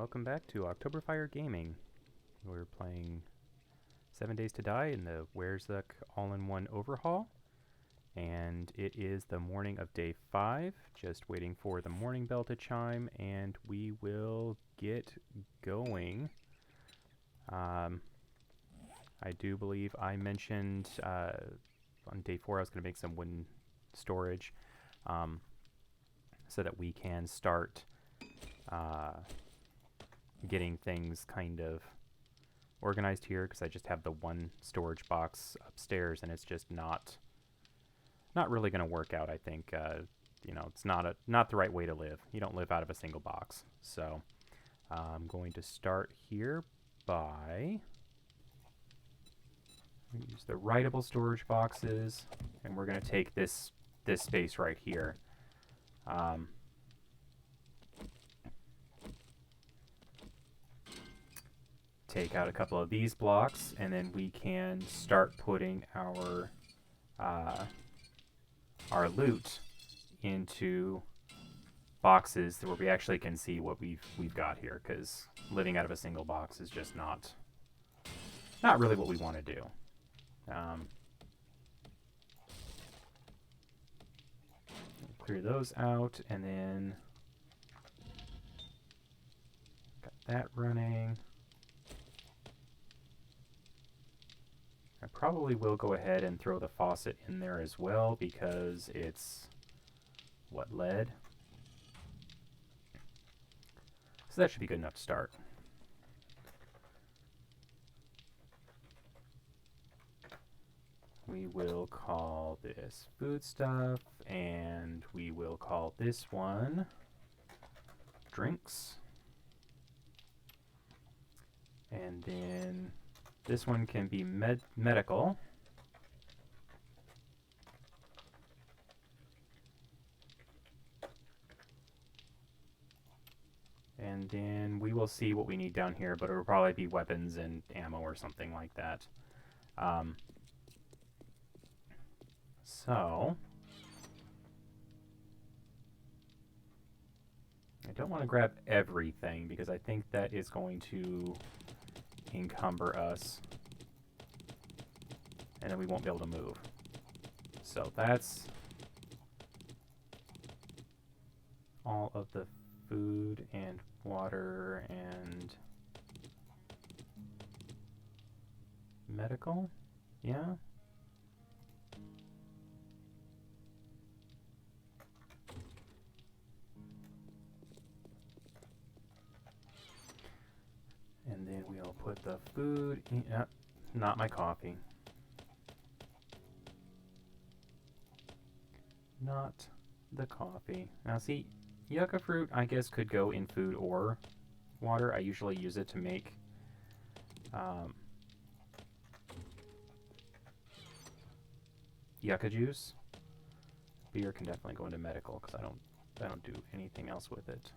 welcome back to Oktoberfire Gaming. We're playing 7 Days to Die in the War3zuk All-in-One Overhaul, and it is the morning of day 5, just waiting for the morning bell to chime, and we will get going. I do believe I mentioned on day 4 I was going to make some wooden storage so that we can start getting things kind of organized here, because I just have the one storage box upstairs and it's just not really going to work out. I think you know, it's not the right way to live. You don't live out of a single box. So I'm going to start here by use the writable storage boxes, and we're going to take this space right here. Take out a couple of these blocks, and then we can start putting our loot into boxes where we actually can see what we've got here, because living out of a single box is just not really what we want to do. Clear those out, and then got that running. I probably will go ahead and throw the faucet in there as well, because it's, what, lead? So that should be good enough to start. We will call this food stuff, and we will call this one drinks. And then this one can be medical. And then we will see what we need down here, but it will probably be weapons and ammo or something like that. So I don't want to grab everything, because I think that is going to encumber us, and then we won't be able to move. So that's all of the food and water and medical. Yeah. And then we'll put the food in, not my coffee. Not the coffee. Now see, yucca fruit, I guess, could go in food or water. I usually use it to make yucca juice. Beer can definitely go into medical, because I don't do anything else with it.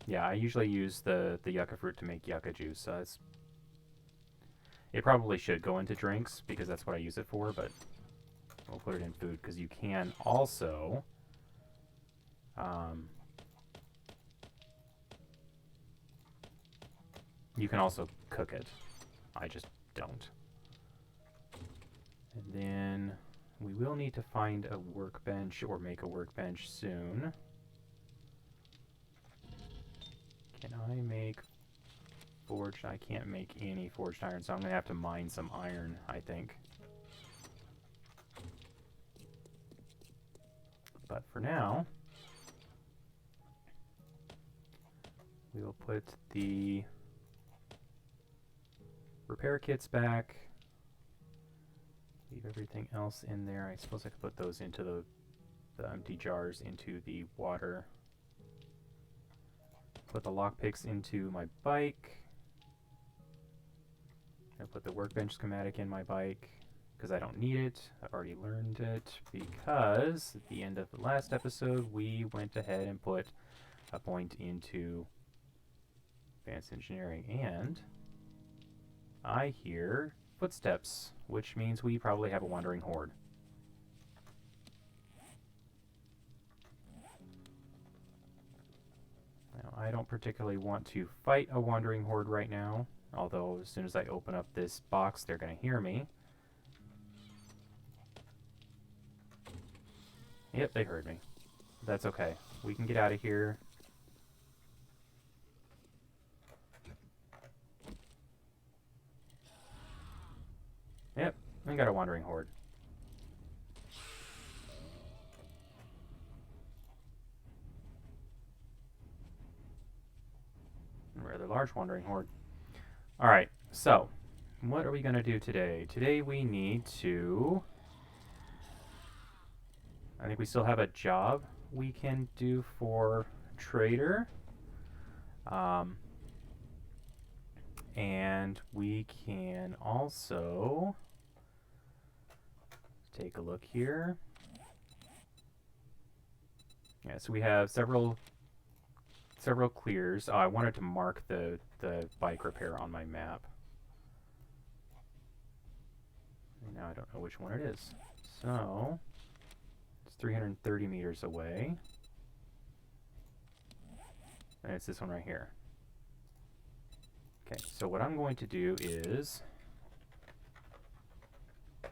Yeah, I usually use the yucca fruit to make yucca juice. So it probably should go into drinks, because that's what I use it for, but we'll put it in food, because you can also cook it. I just don't. And then we will need to find a workbench, or make a workbench soon. Can I make forged? I can't make any forged iron, so I'm going to have to mine some iron, I think. But for now, we will put the repair kits back. Leave everything else in there. I suppose I could put those into the empty jars into the water. Put the lockpicks into my bike. I put the workbench schematic in my bike, because I don't need it. I've already learned it, because at the end of the last episode we went ahead and put a point into advanced engineering, and I hear footsteps, which means we probably have a wandering horde. I don't particularly want to fight a wandering horde right now, although as soon as I open up this box, they're going to hear me. Yep, they heard me. That's okay. We can get out of here. Yep, I got a wandering horde. A rather large wandering horde. Alright, so, what are we going to do today? Today we need to... I think we still have a job we can do for trader. And we can also take a look here. Yeah, so we have several clears. Oh, I wanted to mark the bike repair on my map. And now I don't know which one it is. So, it's 330 meters away. And it's this one right here. Okay, so what I'm going to do is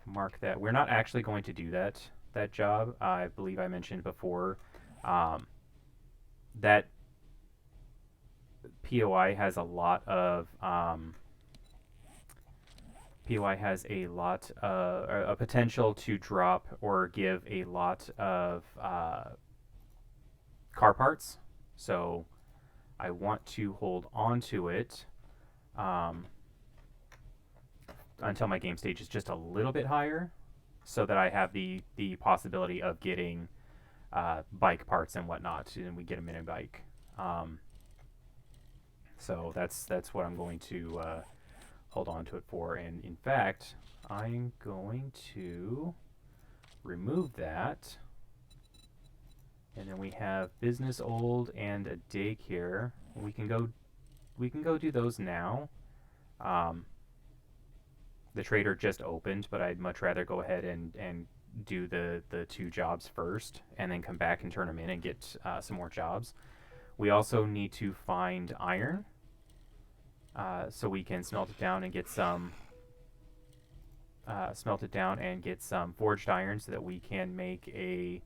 mark that. We're not actually going to do that job. I believe I mentioned before that POI has a lot of a potential to drop or give a lot of car parts. So I want to hold on to it until my game stage is just a little bit higher, so that I have the possibility of getting bike parts and whatnot, and we get a mini bike. So that's what I'm going to hold on to it for. And in fact, I'm going to remove that, and then we have business old and a daycare. We can go do those now. The trader just opened, but I'd much rather go ahead and do the two jobs first, and then come back and turn them in and get some more jobs. We also need to find iron, so we can smelt it down and get some forged iron, so that we can make a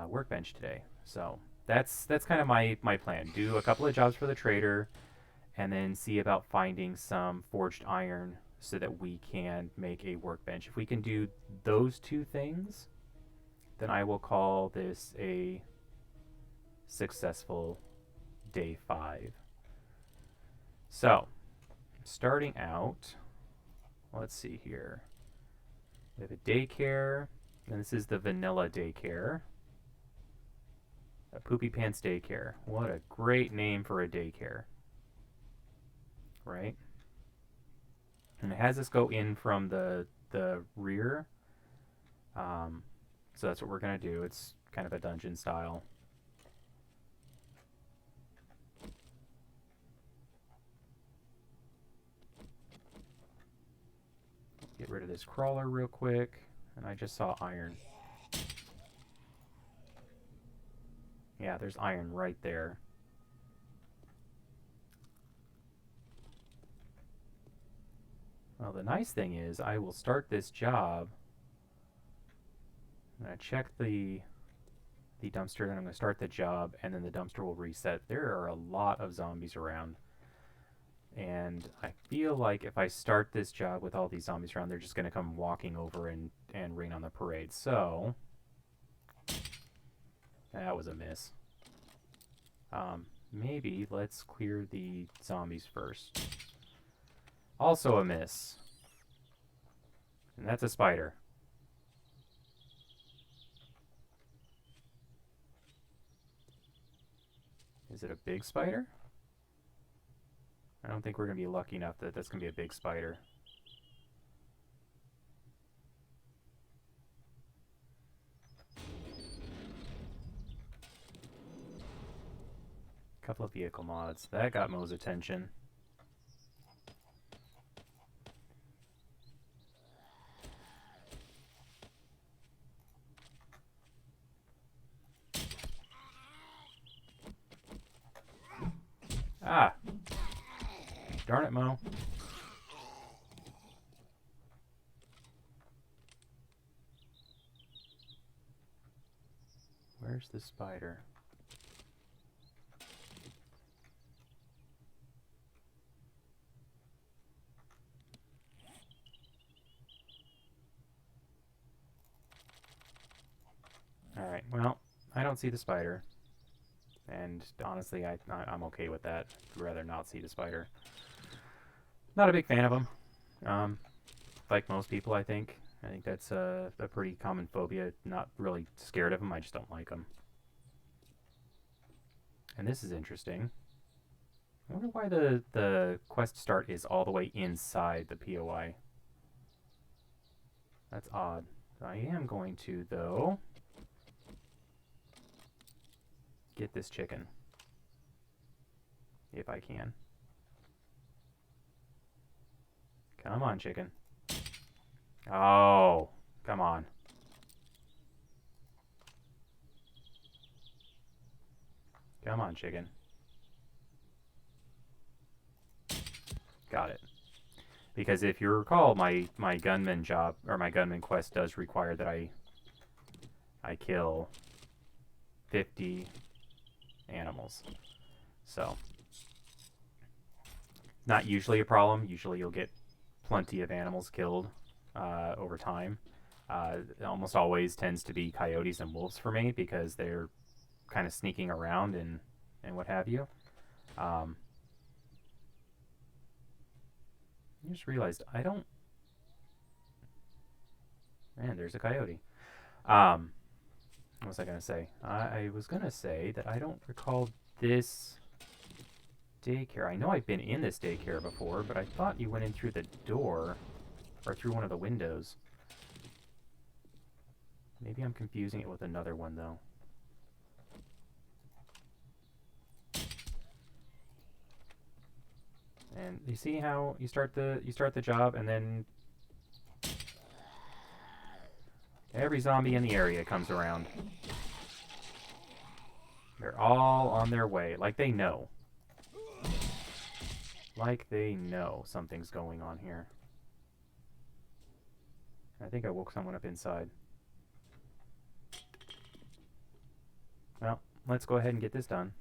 workbench today. So that's kind of my plan. Do a couple of jobs for the trader, and then see about finding some forged iron so that we can make a workbench. If we can do those two things, then I will call this a successful day 5. So, starting out, let's see here. We have a daycare, and this is the vanilla daycare. A Poopy Pants Daycare. What a great name for a daycare. Right? And it has us go in from the rear. So that's what we're going to do. It's kind of a dungeon style. Get rid of this crawler real quick. And I just saw iron. Yeah, there's iron right there. Well, the nice thing is I will start this job. I'm going to check the dumpster, then I'm going to start the job, and then the dumpster will reset. There are a lot of zombies around. And I feel like if I start this job with all these zombies around, they're just going to come walking over and rain on the parade. So, that was a miss. Maybe let's clear the zombies first. Also a miss. And that's a spider. Is it a big spider? I don't think we're going to be lucky enough that that's going to be a big spider. Couple of vehicle mods. That got Mo's attention. Ah! Darn it, Mo. Where's the spider? Alright, well, I don't see the spider. And honestly, I'm okay with that. I'd rather not see the spider. Not a big fan of them. Like most people, I think. I think that's a pretty common phobia. Not really scared of them, I just don't like them. And this is interesting. I wonder why the quest start is all the way inside the POI. That's odd. I am going to, though, get this chicken. If I can. Come on, chicken. Oh, come on. Come on, chicken. Got it. Because if you recall, my gunman job, or my gunman quest does require that I kill 50 animals. So, not usually a problem. Usually you'll get plenty of animals killed over time. It almost always tends to be coyotes and wolves for me because they're kind of sneaking around and what have you. I just realized I don't... Man, there's a coyote. What was I going to say? I was going to say that I don't recall this daycare. I know I've been in this daycare before, but I thought you went in through the door, or through one of the windows. Maybe I'm confusing it with another one, though. And you see how you start the job, and then every zombie in the area comes around. They're all on their way, like they know. Like they know something's going on here. I think I woke someone up inside. Well, let's go ahead and get this done.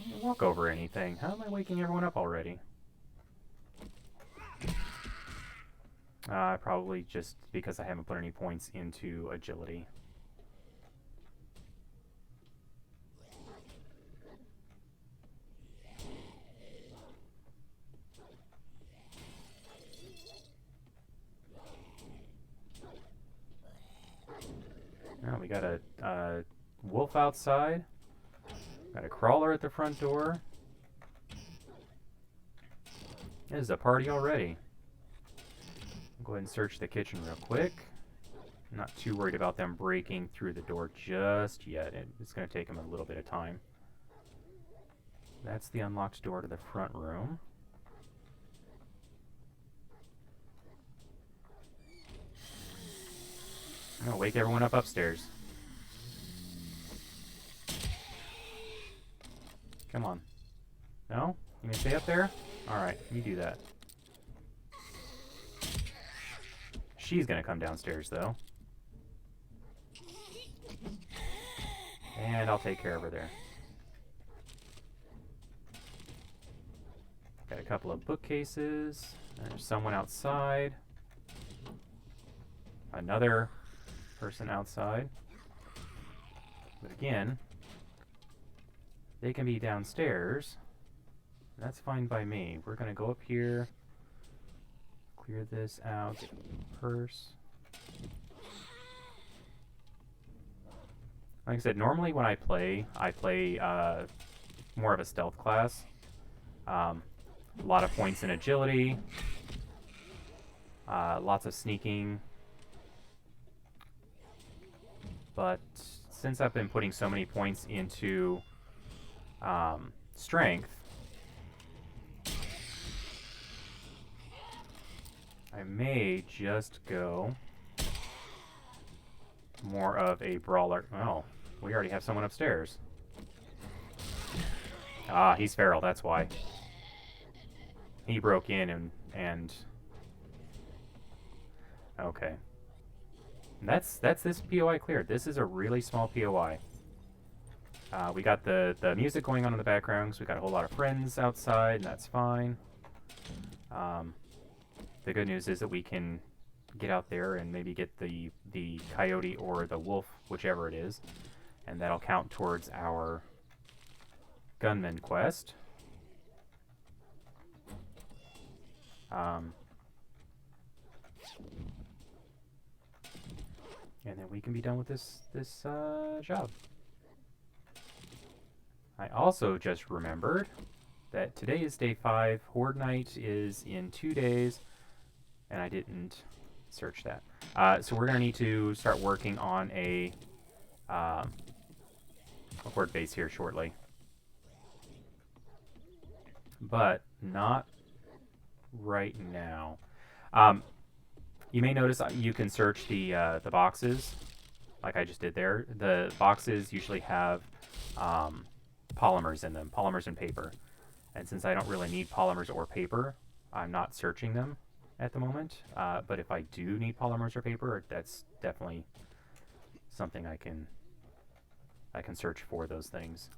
I didn't walk over anything. How am I waking everyone up already? Probably just because I haven't put any points into agility. Now we got a wolf outside. Got a crawler at the front door. This is a party already. I'll go ahead and search the kitchen real quick. I'm not too worried about them breaking through the door just yet. It's going to take them a little bit of time. That's the unlocked door to the front room. I'm going to wake everyone up upstairs. Come on. No? You can stay up there? Alright, you do that. She's gonna come downstairs, though. And I'll take care of her there. Got a couple of bookcases. There's someone outside. Another person outside. But again, they can be downstairs. That's fine by me. We're going to go up here, clear this out, get a purse. Like I said, normally when I play more of a stealth class. A lot of points in agility, lots of sneaking. But since I've been putting so many points into strength, may just go more of a brawler. Oh, we already have someone upstairs. Ah, he's feral, that's why. He broke in and okay. And that's this POI cleared. This is a really small POI. We got the music going on in the background, so we got a whole lot of friends outside, and that's fine. The good news is that we can get out there and maybe get the coyote or the wolf, whichever it is, and that'll count towards our gunman quest. And then we can be done with this job. I also just remembered that today is day 5. Horde Night is in 2 days, and I didn't search that. So we're going to need to start working on a Horde base here shortly. But not right now. You may notice you can search the boxes, like I just did there. The boxes usually have polymers in them, polymers and paper. And since I don't really need polymers or paper, I'm not searching them at the moment. But if I do need polymers or paper, that's definitely something I can search for those things.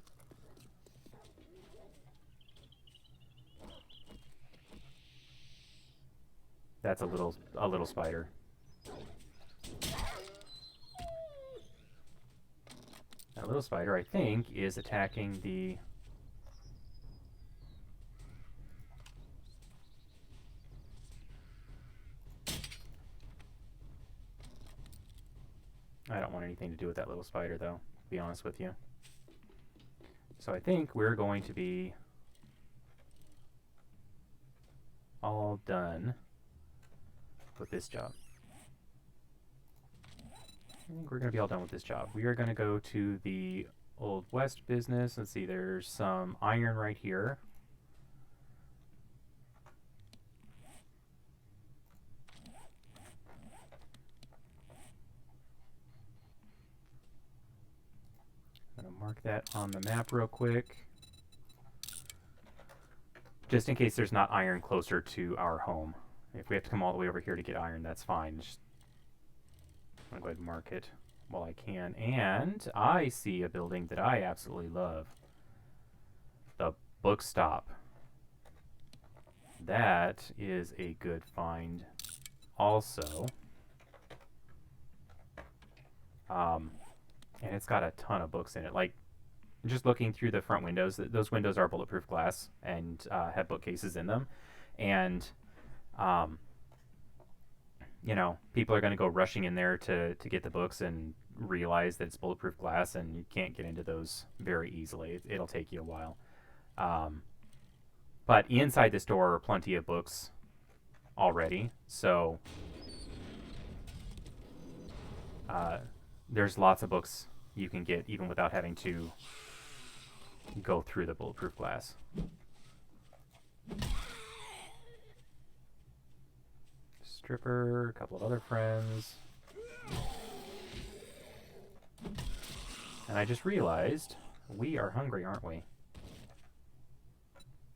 That's a little spider. That little spider, I think, is attacking the... I don't want anything to do with that little spider, though, to be honest with you. So I think we're going to be all done with this job. I think we're going to be all done with this job. We are going to go to the Old West business. Let's see, there's some iron right here. I'm going to mark that on the map real quick. Just in case there's not iron closer to our home. If we have to come all the way over here to get iron, that's fine. Just, I'm going to go ahead and mark it while I can. And I see a building that I absolutely love. The bookstop. That is a good find also. And it's got a ton of books in it. Like, just looking through the front windows, those windows are bulletproof glass and have bookcases in them. And you know, people are going to go rushing in there to get the books and realize that it's bulletproof glass, and you can't get into those very easily. It'll take you a while. But inside this door are plenty of books already, so there's lots of books you can get even without having to go through the bulletproof glass. Stripper, a couple of other friends. And I just realized we are hungry, aren't we?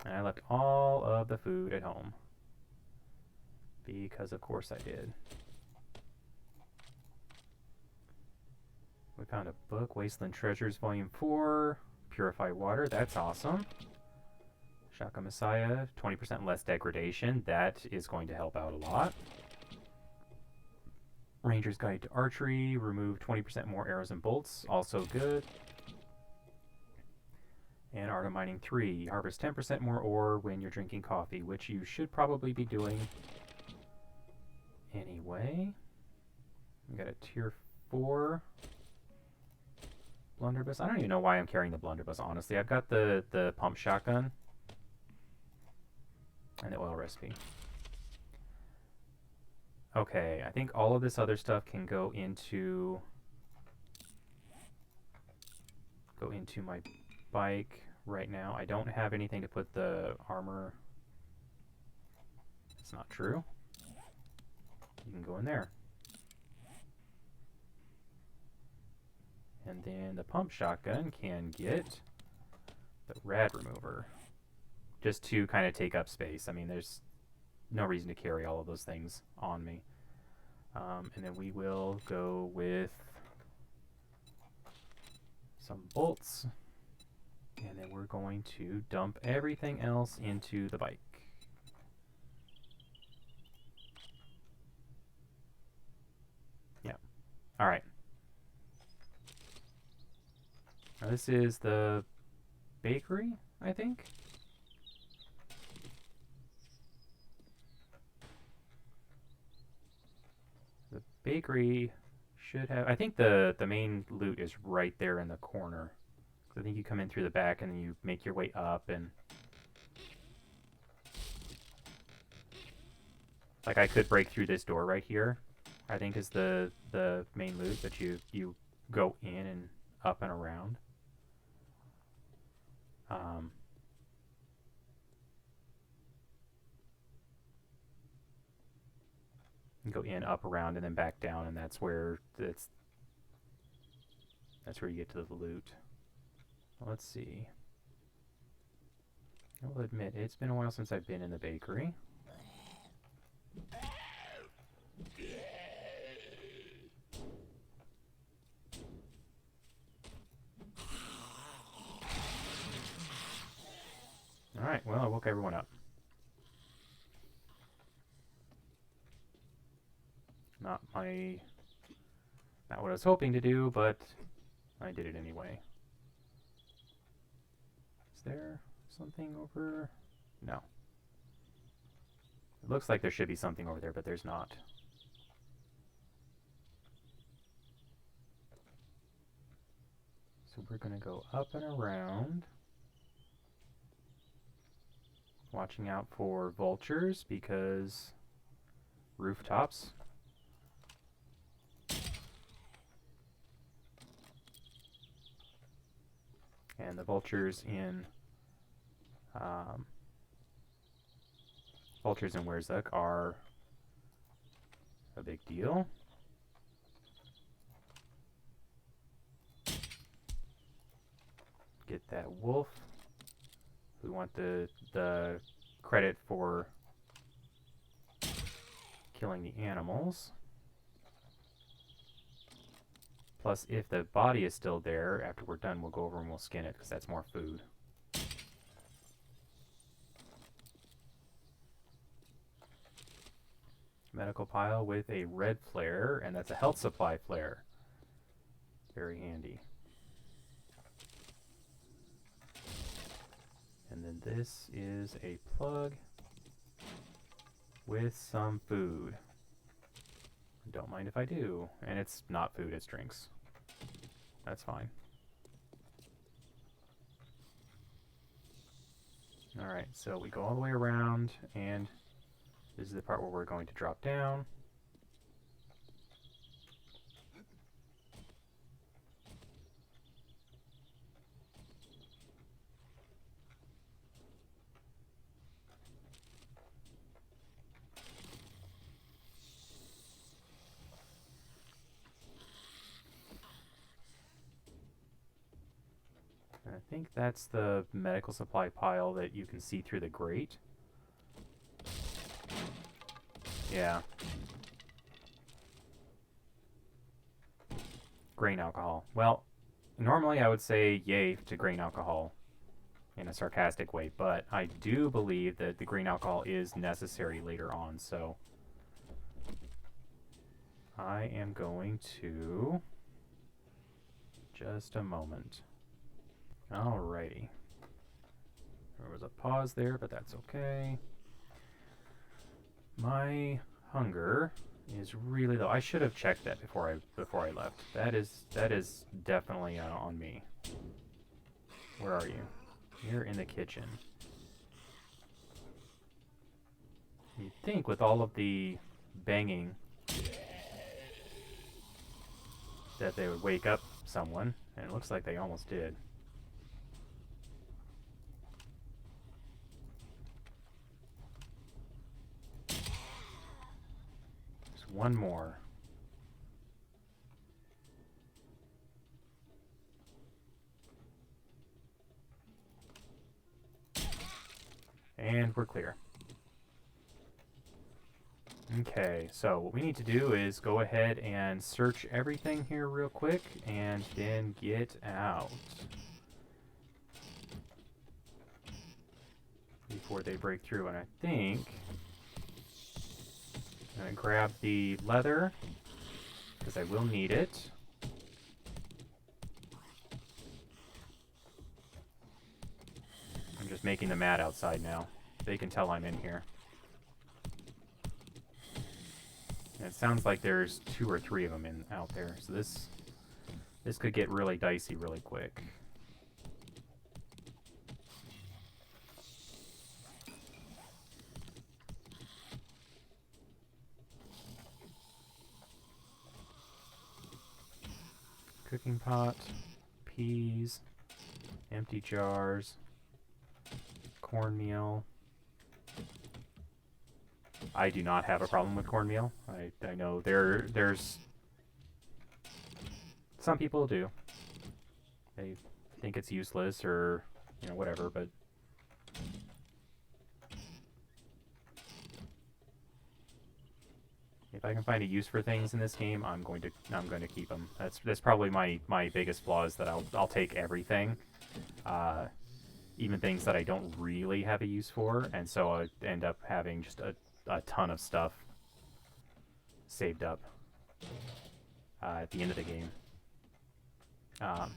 And I left all of the food at home. Because of course I did. We found a book, Wasteland Treasures, Volume 4. Purify Water, that's awesome. Shaka Messiah, 20% less degradation. That is going to help out a lot. Ranger's Guide to Archery, remove 20% more arrows and bolts, also good. And Art of Mining 3, harvest 10% more ore when you're drinking coffee, which you should probably be doing anyway. We got a tier 4 blunderbuss. I don't even know why I'm carrying the blunderbuss, honestly. I've got the pump shotgun and the oil recipe. Okay, I think all of this other stuff can go into my bike right now. I don't have anything to put the armor. It's not true. you can go in there. And then the pump shotgun can get the rad remover, just to kind of take up space. I mean, there's no reason to carry all of those things on me. And then we will go with some bolts, and then we're going to dump everything else into the bike. Yeah. All right. Now this is the bakery, I think. The bakery should have... I think the main loot is right there in the corner. I think you come in through the back and then you make your way up and... Like, I could break through this door right here, I think is the main loot, but you go in and up and around. You go in, up, around, and then back down, and that's where you get to the loot. Let's see. I'll admit, it's been a while since I've been in the bakery. Alright, well, I woke everyone up. Not what I was hoping to do, but I did it anyway. Is there something over? No. It looks like there should be something over there, but there's not. So we're going to go up and around. Watching out for vultures, because rooftops. And the vultures in War3zuk are a big deal. Get that wolf. We want the credit for killing the animals. Plus, if the body is still there, after we're done, we'll go over and we'll skin it, because that's more food. Medical pile with a red flare, and that's a health supply flare. Very handy. And then this is a plug with some food. Don't mind if I do. And it's not food, it's drinks. That's fine. Alright, so we go all the way around, and this is the part where we're going to drop down. I think that's the medical supply pile that you can see through the grate. Yeah. Grain alcohol. Well, normally I would say yay to grain alcohol in a sarcastic way, but I do believe that the grain alcohol is necessary later on, so I am going to... Just a moment. Alrighty. There was a pause there, but that's okay. My hunger is really low. I should have checked that before I left. That is definitely on me. Where are you? You're in the kitchen. You'd think with all of the banging that they would wake up someone, and it looks like they almost did. one more. And we're clear. Okay, so what we need to do is go ahead and search everything here real quick and then get out before they break through. And I think I'm going to grab the leather because I will need it. I'm just making the mat outside now. They can tell I'm in here. And it sounds like there's 2 or 3 of them out there, so this could get really dicey really quick. Cooking pot, peas, empty jars, cornmeal. I do not have a problem with cornmeal. I know there's some people do. They think it's useless or, you know, whatever, but if I can find a use for things in this game, I'm going to keep them. That's probably my biggest flaw is that I'll take everything, even things that I don't really have a use for, and so I end up having just a ton of stuff saved up at the end of the game. And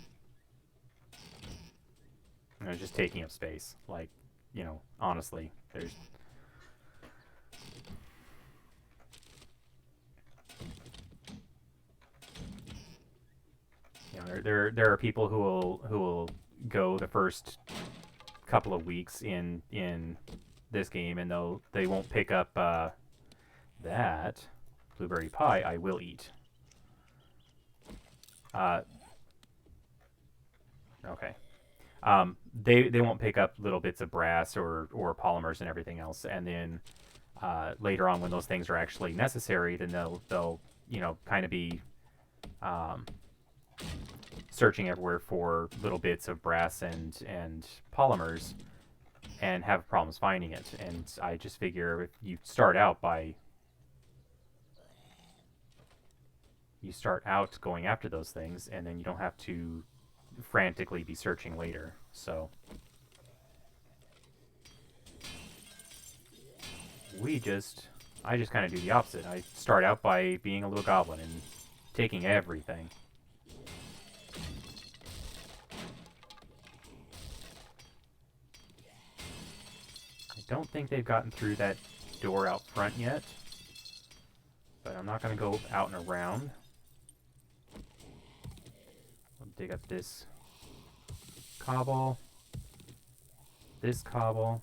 it's just taking up space. Like, you know, honestly, there's you know, there are people who will go the first couple of weeks in this game and they won't pick up that blueberry pie. I will eat. Okay. They won't pick up little bits of brass or polymers and everything else, and then later on when those things are actually necessary, then they'll you know, kind of be searching everywhere for little bits of brass and polymers and have problems finding it. And I just figure if you start out going after those things, and then you don't have to frantically be searching later. So I just kind of do the opposite. I start out by being a little goblin and taking everything. I don't think they've gotten through that door out front yet, but I'm not going to go out and around. I'll dig up this cobble, this cobble,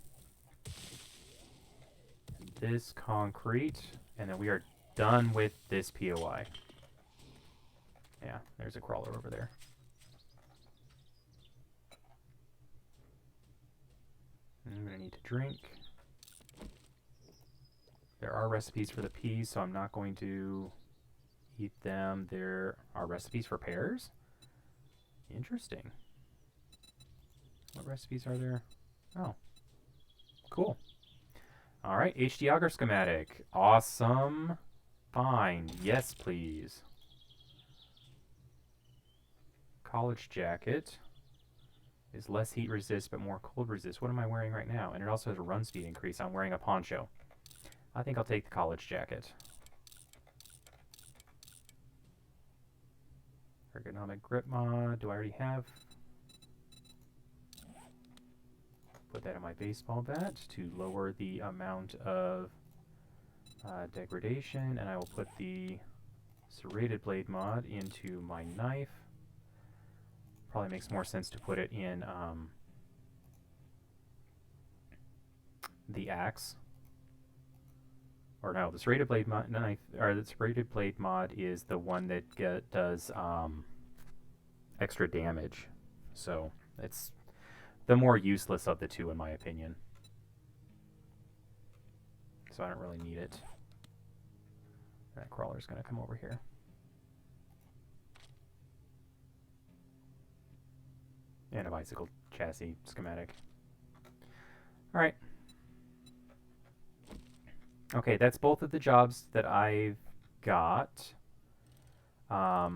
this concrete, and then we are done with this POI. Yeah, there's a crawler over there. I'm going to need to drink. There are recipes for the peas, so I'm not going to eat them. There are recipes for pears? Interesting. What recipes are there? Oh, cool. All right, HD auger schematic. Awesome. Fine. Yes, please. College jacket is less heat resist but more cold resist. What am I wearing right now? And it also has a run speed increase. I'm wearing a poncho. I think I'll take the college jacket. Ergonomic grip mod. Do I already have? Put that in my baseball bat to lower the amount of degradation, and I will put the serrated blade mod into my knife. Probably makes more sense to put it in the axe. Or no, the serrated blade mod is the one that does extra damage. So it's the more useless of the two, in my opinion. So I don't really need it. That crawler's going to come over here. And a bicycle chassis schematic. Alright. Okay, that's both of the jobs that I've got. I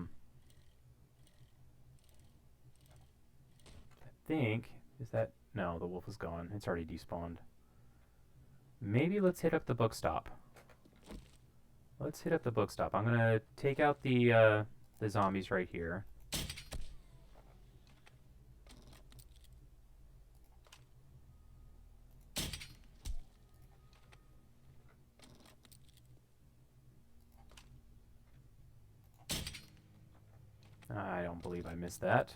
think... Is that... No, the wolf is gone. It's already despawned. Maybe let's hit up the bookstop. Let's hit up the bookstop. I'm going to take out the zombies right here. I don't believe I missed that.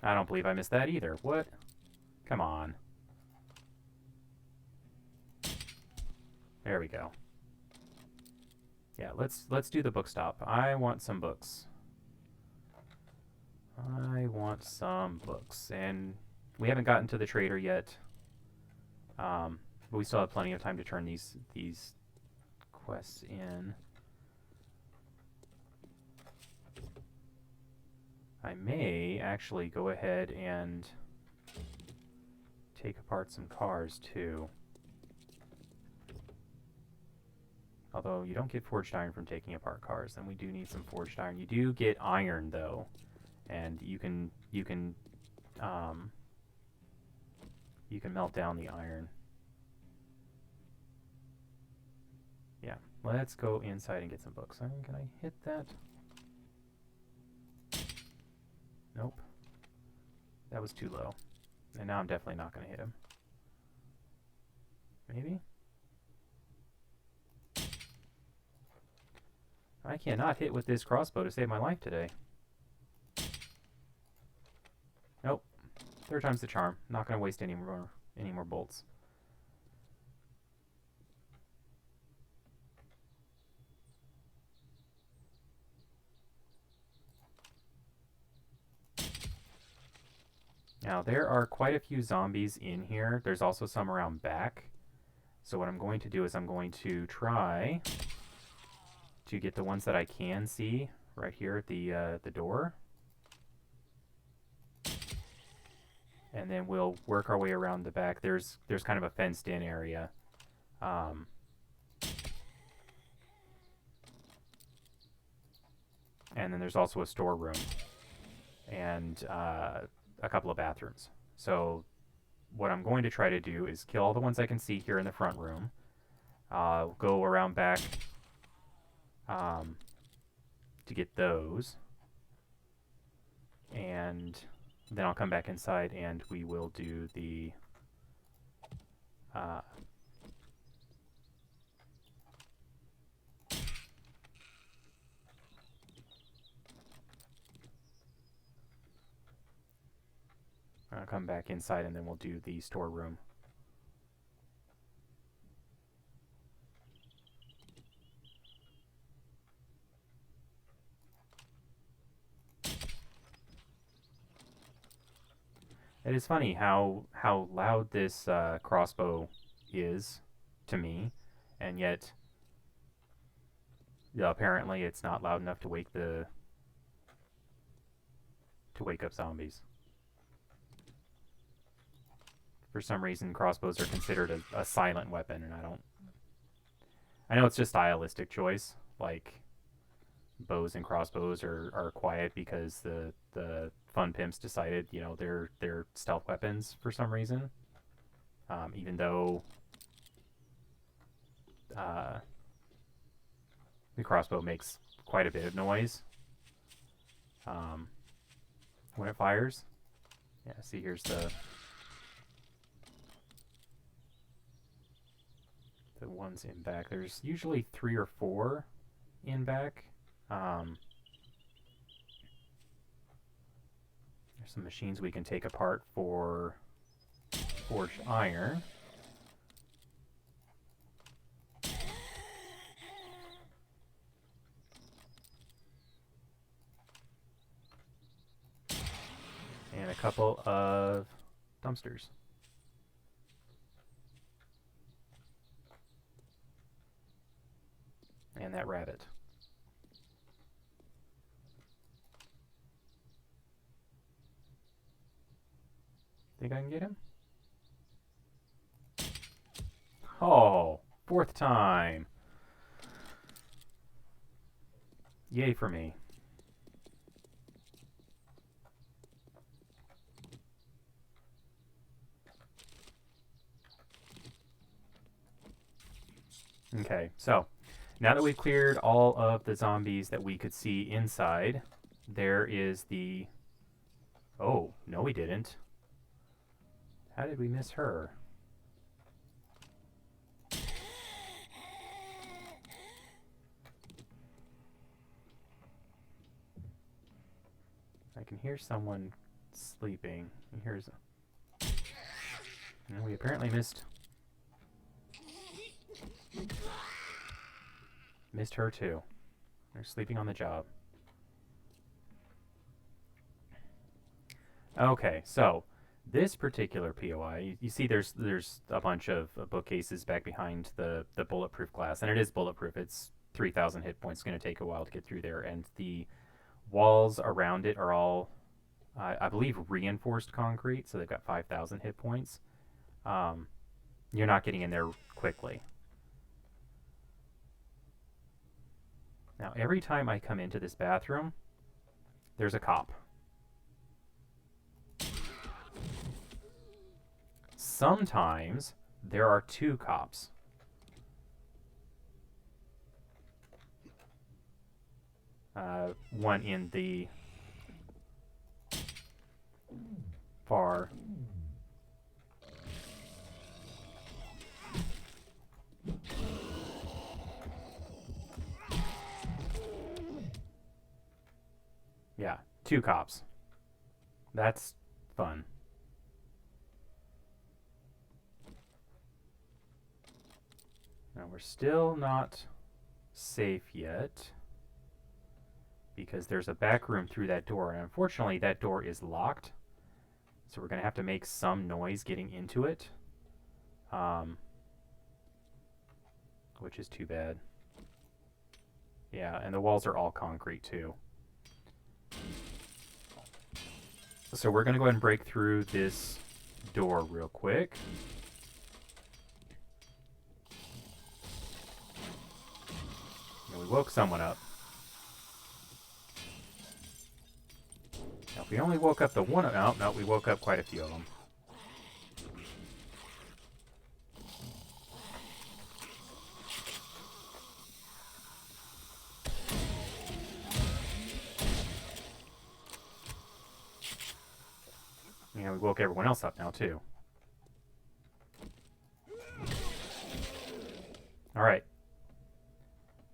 I don't believe I missed that either. What? Come on. There we go. Yeah, let's do the book stop. I want some books. I want some books. And we haven't gotten to the trader yet. But we still have plenty of time to turn these quests in. I may actually go ahead and take apart some cars too. Although you don't get forged iron from taking apart cars, then we do need some forged iron. You do get iron though, and you can melt down the iron. Yeah, let's go inside and get some books. Can I hit that? Nope. That was too low. And now I'm definitely not going to hit him. Maybe? I cannot hit with this crossbow to save my life today. Nope. Third time's the charm. Not going to waste any more bolts. Now, there are quite a few zombies in here. There's also some around back. So what I'm going to do is I'm going to try to get the ones that I can see right here at the door. And then we'll work our way around the back. There's kind of a fenced-in area. And then there's also a storeroom. And a couple of bathrooms. So what I'm going to try to do is kill all the ones I can see here in the front room. Go around back to get those. And then I'll come back inside and we will do the I'll come back inside and then we'll do the storeroom. It is funny how loud this crossbow is to me, and yet apparently it's not loud enough to wake up zombies. For some reason, crossbows are considered a silent weapon, and I know it's just stylistic choice. Like, bows and crossbows are quiet because the fun pimps decided, they're stealth weapons for some reason. Even though the crossbow makes quite a bit of noise when it fires. Yeah, see, here's the ones in back. There's usually 3 or 4 in back. There's some machines we can take apart for forged iron. And a couple of dumpsters. find that rabbit. Think I can get him? Oh, 4th time. Yay for me. Okay, so now that we've cleared all of the zombies that we could see inside, there is the... Oh, no we didn't. How did we miss her? I can hear someone sleeping. Here's... And we apparently missed her too. They're sleeping on the job. Okay, so this particular POI, you see there's a bunch of bookcases back behind the bulletproof glass, and it is bulletproof. It's 3,000 hit points. It's going to take a while to get through there, and the walls around it are all, I believe, reinforced concrete, so they've got 5,000 hit points. You're not getting in there quickly. Now, every time I come into this bathroom, there's a cop. Sometimes there are 2 cops. One in the far... Yeah, 2 cops. That's fun. Now we're still not safe yet because there's a back room through that door, and unfortunately that door is locked, so we're going to have to make some noise getting into it, which is too bad. Yeah, and the walls are all concrete too. So we're going to go ahead and break through this door real quick. And we woke someone up. Now if we only woke up the one... Oh, no, we woke up quite a few of them. Yeah, we woke everyone else up now, too. Alright.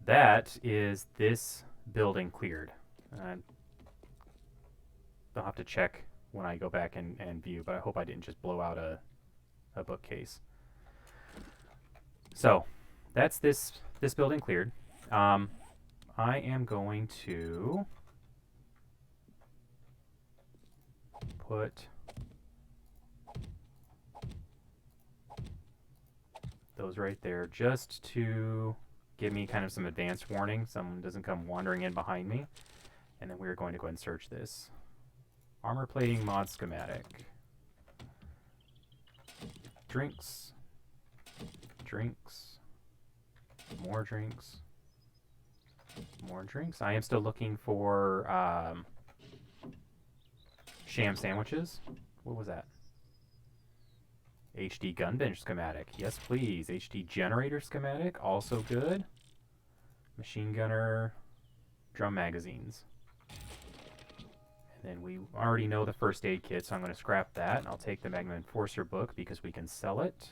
That is this building cleared. I'll have to check when I go back and view, but I hope I didn't just blow out a bookcase. So, that's this building cleared. I am going to put those right there just to give me kind of some advance warning. Someone doesn't come wandering in behind me. And then we're going to go ahead and search this. Armor plating mod schematic. Drinks. Drinks. More drinks. More drinks. I am still looking for sham sandwiches. What was that? HD gun bench schematic. Yes, please. HD generator schematic. Also good. Machine gunner. Drum magazines. And then we already know the first aid kit, so I'm going to scrap that. And I'll take the Magnum Enforcer book because we can sell it.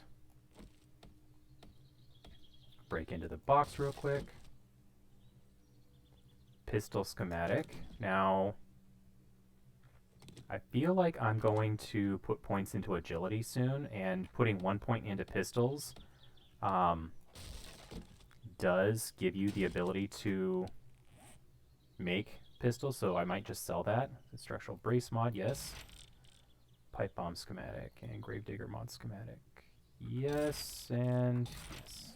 Break into the box real quick. Pistol schematic. Now, I feel like I'm going to put points into agility soon, and putting 1 point into pistols does give you the ability to make pistols, so I might just sell that. Structural brace mod, yes. Pipe bomb schematic and gravedigger mod schematic. Yes, and yes.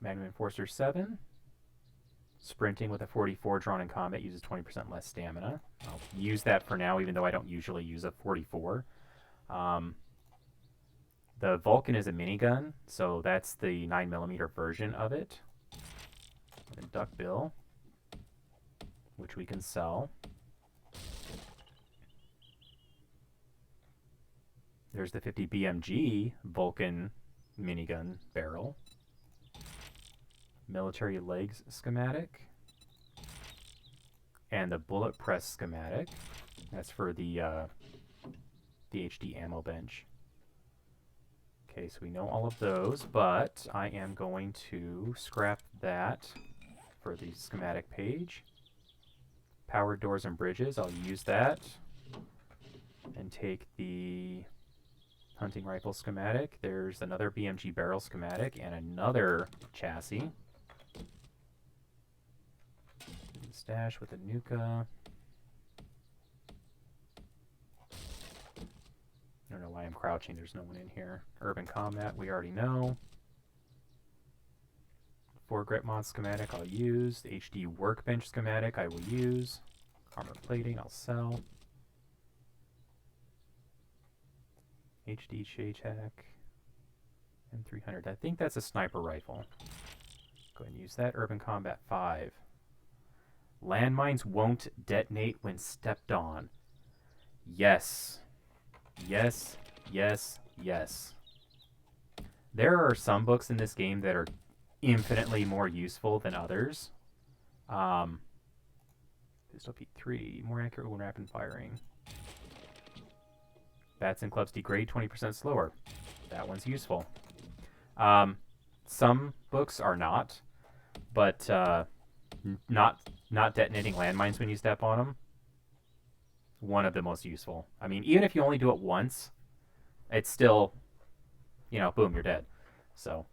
Magnum Enforcer 7. Sprinting with a 44 drawn in combat uses 20% less stamina. I'll use that for now, even though I don't usually use a 44. The Vulcan is a minigun, so that's the 9mm version of it. And Duckbill, which we can sell. There's the 50 BMG Vulcan minigun barrel. Military legs schematic. And the bullet press schematic. That's for the HD ammo bench. Okay, so we know all of those, but I am going to scrap that for the schematic page. Powered doors and bridges, I'll use that. And take the hunting rifle schematic. There's another BMG barrel schematic and another chassis. Stash with a Nuka. I don't know why I'm crouching, there's no one in here. Urban Combat, we already know. Foregrip mod schematic, I'll use. The HD workbench schematic, I will use. Armor plating, I'll sell. HD Shaytac. M300, I think that's a sniper rifle. Go ahead and use that. Urban Combat 5. Landmines won't detonate when stepped on. Yes. Yes, yes, yes. There are some books in this game that are infinitely more useful than others. Pistol Pete 3, more accurate when rapid firing. Bats and clubs degrade 20% slower. That one's useful. Some books are not, but not detonating landmines when you step on them. One of the most useful. I mean, even if you only do it once, it's still, you know, boom, you're dead. So,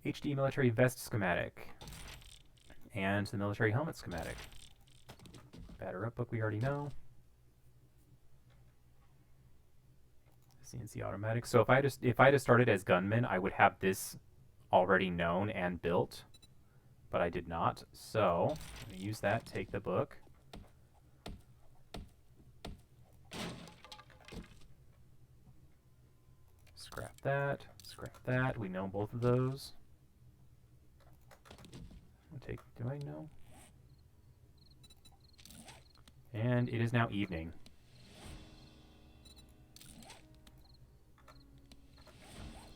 HD military vest schematic. And the military helmet schematic. Batter up book we already know. CNC automatic. So if I just started as gunman, I would have this already known and built, but I did not. So I'm gonna use that. Take the book. Scrap that. Scrap that. We know both of those. Do I know? And it is now evening.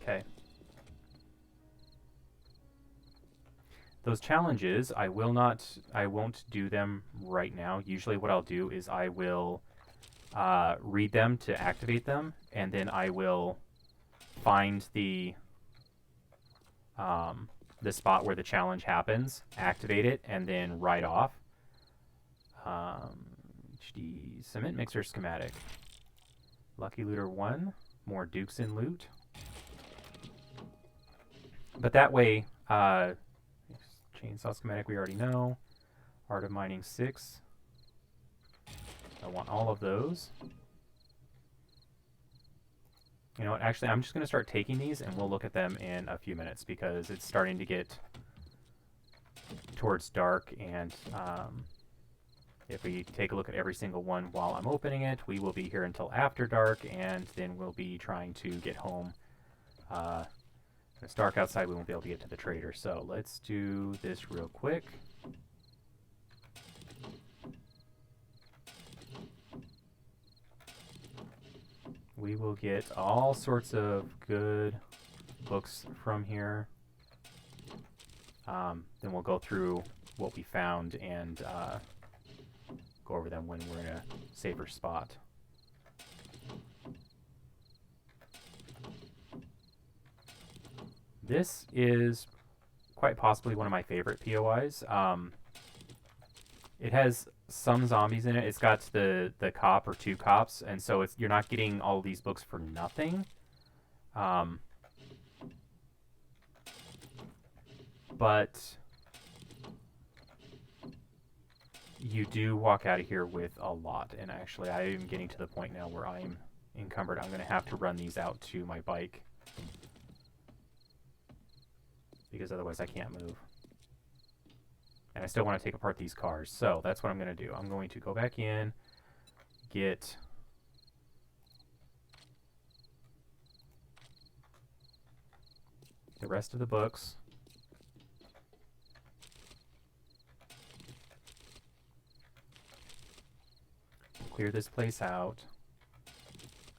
Okay. Those challenges, I won't do them right now. Usually what I'll do is I will read them to activate them, and then I will find the spot where the challenge happens, activate it, and then write off. HD cement mixer schematic. Lucky Looter 1, more Dukes in loot. But that way, chainsaw schematic we already know. Art of Mining 6. I want all of those. You know what, actually I'm just going to start taking these and we'll look at them in a few minutes because it's starting to get towards dark, and if we take a look at every single one while I'm opening it, we will be here until after dark, and then we'll be trying to get home. If it's dark outside, we won't be able to get to the trader. So let's do this real quick. We will get all sorts of good books from here. Then we'll go through what we found and go over them when we're in a safer spot. This is quite possibly one of my favorite POIs. It has some zombies in it. It's got the cop or two cops, and so you're not getting all these books for nothing. But you do walk out of here with a lot, and actually I am getting to the point now where I'm encumbered. I'm going to have to run these out to my bike. because otherwise I can't move. And I still want to take apart these cars. So that's what I'm going to do. I'm going to go back in, get the rest of the books. Clear this place out.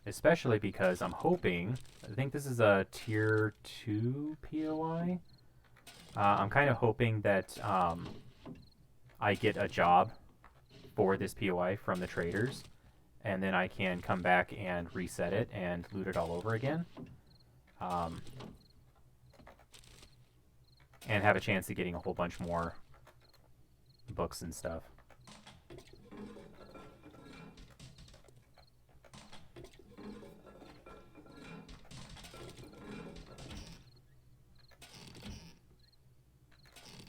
Especially because I'm hoping, I think this is a tier 2 POI. I'm kind of hoping that I get a job for this POI from the traders, and then I can come back and reset it and loot it all over again. And have a chance of getting a whole bunch more books and stuff.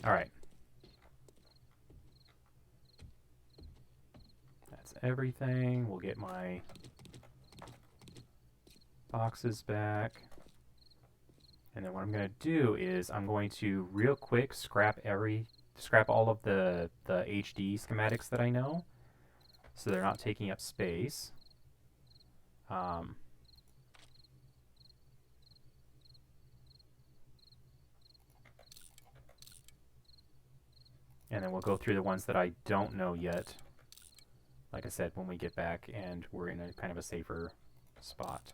Alright. That's everything. We'll get my boxes back. And then what I'm going to do is I'm going to real quick scrap all of the HD schematics that I know, so they're not taking up space. And then we'll go through the ones that I don't know yet, like I said, when we get back and we're in a kind of a safer spot.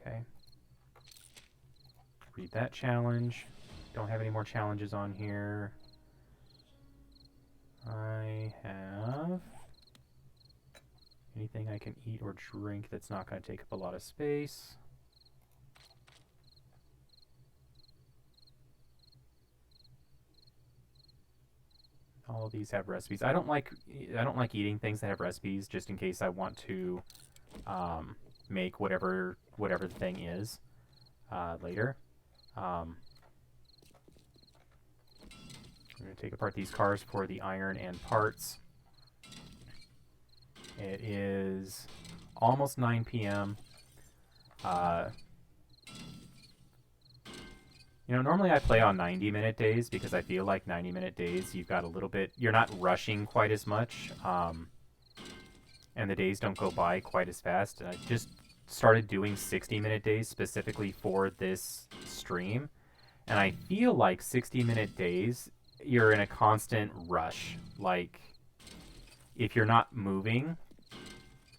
Okay. Read that challenge. Don't have any more challenges on here. I have anything I can eat or drink that's not going to take up a lot of space. All of these have recipes. I don't like eating things that have recipes, just in case I want to make whatever the thing is later. I'm going to take apart these cars for the iron and parts. It is almost 9 p.m. You know, normally I play on 90-minute days because I feel like 90-minute days you've got a little bit, you're not rushing quite as much, and the days don't go by quite as fast. And I just started doing 60-minute days specifically for this stream, and I feel like 60-minute days you're in a constant rush. Like, if you're not moving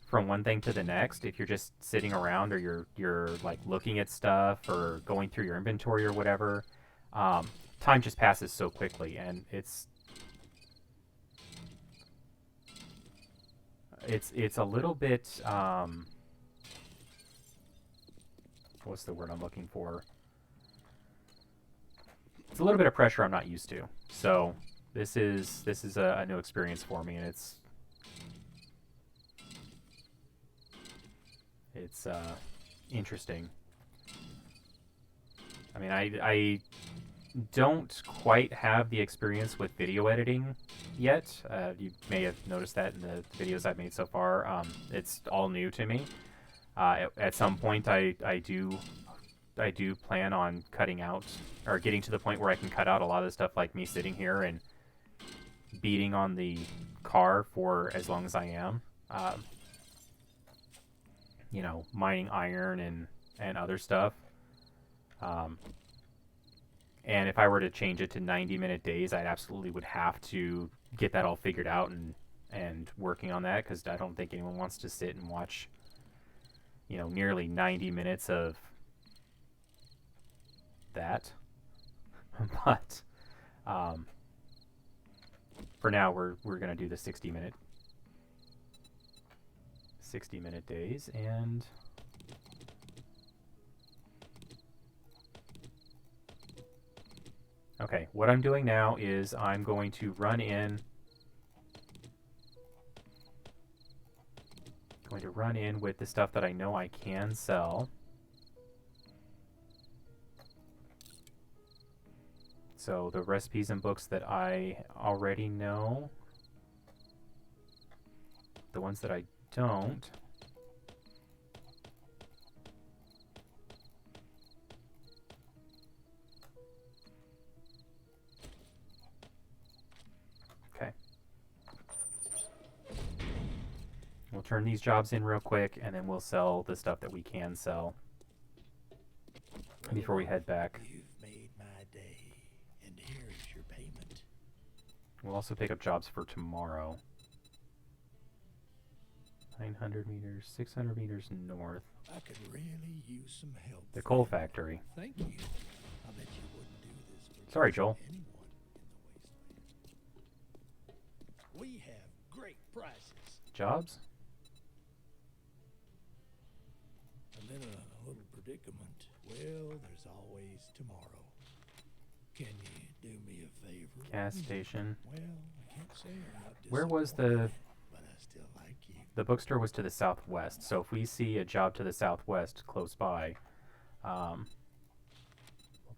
from one thing to the next, if you're just sitting around or you're like looking at stuff or going through your inventory or whatever, time just passes so quickly, and it's a little bit what's the word I'm looking for? It's a little bit of pressure I'm not used to. So this is a new experience for me, and it's interesting. I mean, I don't quite have the experience with video editing yet. You may have noticed that in the videos I've made so far. It's all new to me. At some point, I do plan on cutting out, or getting to the point where I can cut out a lot of the stuff, like me sitting here and beating on the car for as long as I am. You know, mining iron and other stuff. And if I were to change it to 90-minute days, I absolutely would have to get that all figured out and working on that, because I don't think anyone wants to sit and watch, you know, nearly 90 minutes of that. But for now, we're gonna do the 60-minute days. And okay, what I'm doing now is I'm going to run in with the stuff that I know I can sell. So the recipes and books that I already know, the ones that I don't. Okay. We'll turn these jobs in real quick, and then we'll sell the stuff that we can sell before we head back. You've made my day, and here is your payment. We'll also pick up jobs for tomorrow. 900 meters, 600 meters north. I could really use some help. The coal factory. Thank you. I bet you wouldn't do this for Sorry, Joel. anyone in the wasteland. We have great prices. Jobs? I'm in a little predicament. Well, there's always tomorrow. Can you do me a favor? Gas station. Well, I can't say I'm not Where was disappointed, but I still like you. the bookstore was to the southwest, so if we see a job to the southwest close by, we'll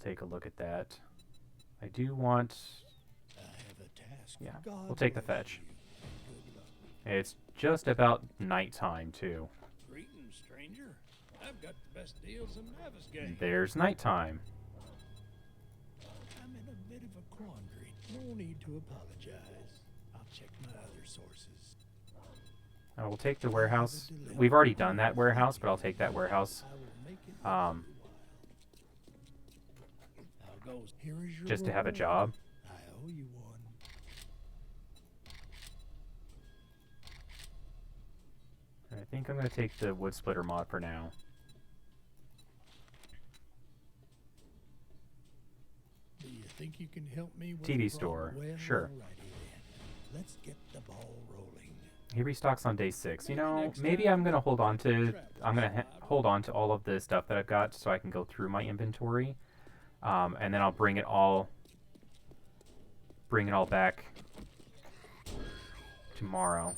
take a look at that. I do want... I have a task. Yeah, God we'll take the bless fetch. you. Good luck. It's just about nighttime, too. Greetings, stranger. I've got the best deals in Navisgate. There's nighttime. I'm in a bit of a quandary. No need to apologize. I'll check my other sources. We'll take the warehouse. We've already done that warehouse, but I'll take that warehouse. I will make it worth Um, your while. Now goes. Here is your just to have a reward. job. I owe you one. I think I'm going to take the wood splitter mod for now. Do you think you can help me with TV the store. problem? Well, Sure. alrighty then. Let's get the ball rolling. He restocks on day 6. You know, maybe I'm going to hold on to... I'm going to hold on to all of the stuff that I've got so I can go through my inventory. And then I'll bring it all back tomorrow.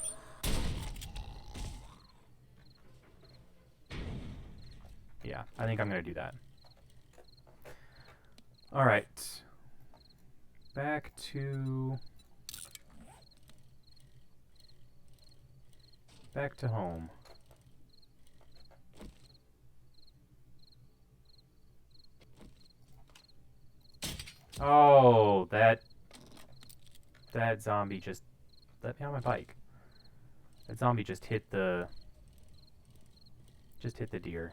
Yeah, I think I'm going to do that. All right. Back to home. Oh, that zombie just let me on my bike. That zombie just hit the deer.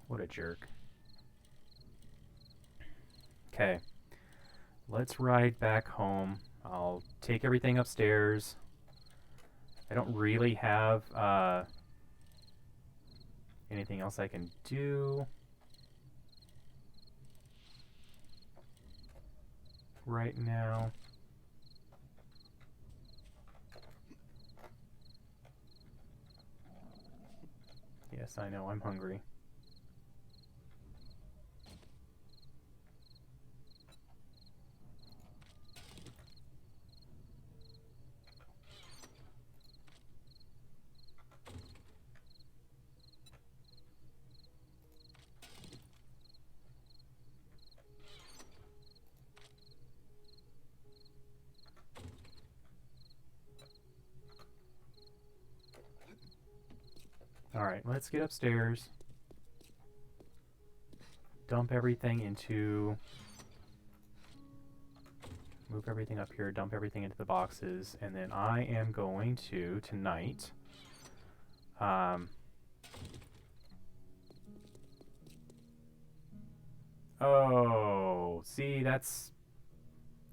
What a jerk. Okay. Let's ride back home. I'll take everything upstairs. I don't really have anything else I can do right now. Yes, I know, I'm hungry. Alright, let's get upstairs. Dump everything into... Move everything up here, dump everything into the boxes, and then I am going to, tonight... Oh, see, that's...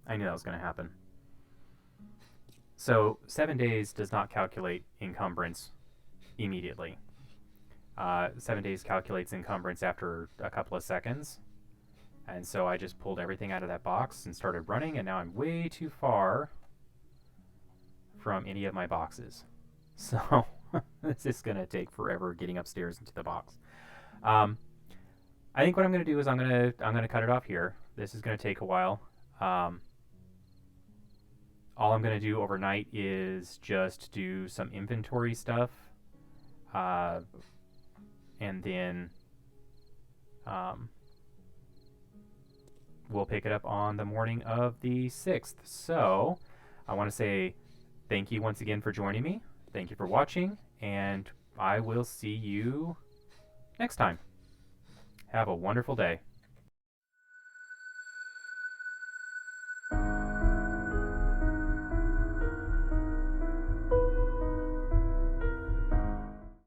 I knew that was going to happen. So, 7 days does not calculate encumbrance immediately. 7 days calculates encumbrance after a couple of seconds. And so I just pulled everything out of that box and started running, and now I'm way too far from any of my boxes. So this is going to take forever getting upstairs into the box. I think what I'm going to do is I'm going to cut it off here. This is going to take a while. All I'm going to do overnight is just do some inventory stuff. And then we'll pick it up on the morning of the 6th. So I want to say thank you once again for joining me. Thank you for watching, and I will see you next time. Have a wonderful day.